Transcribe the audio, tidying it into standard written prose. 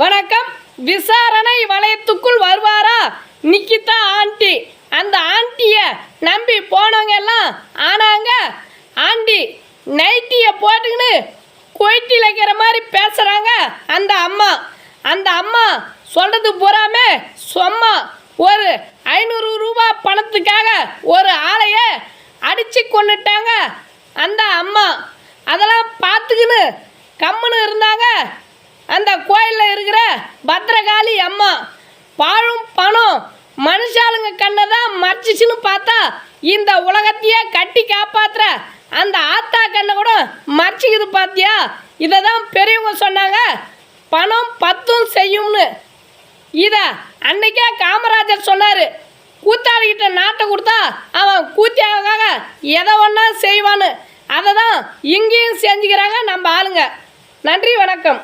வணக்கம். விசாரணை வளையத்துக்குள் வருவாரா நிக்கிதா ஆண்டி? அந்த ஆண்டியை நம்பி போனவங்க எல்லாம் ஆனாங்க ஆண்டி. நைட்டியை போட்டுக்கின்னு கோயிட்டில் வைக்கிற மாதிரி பேசுகிறாங்க அந்த அம்மா சொல்கிறது பூராமே சும்மா ஒரு 500 ரூபா பணத்துக்காக ஒரு ஆளையை அடித்து கொண்டுட்டாங்க அந்த அம்மா. அதெல்லாம் பார்த்துக்கின்னு கம்முன்னு இருந்தாங்க அந்த கோயிலில் இருக்கிற பத்ரகாளி அம்மா. பாழும் பணம் மனுஷாளுங்க கண்ணை தான் மறைச்சிச்சுன்னு பார்த்தா இந்த உலகத்தையே கட்டி காப்பாற்றுற அந்த ஆத்தா கண்ணை கூட மறைச்சிக்குது பார்த்தியா? இதை தான் பெரியவங்க சொன்னாங்க, பணம் 10 செய்யும்னு. இதை அன்னைக்கே காமராஜர் சொன்னார், கூத்தாடிக்கிட்ட நாட்டை கொடுத்தா அவன் கூத்தியாக எதை ஒன்றா செய்வான்னு. அதை தான் இங்கேயும் செஞ்சுக்கிறாங்க நம்ம ஆளுங்க. நன்றி, வணக்கம்.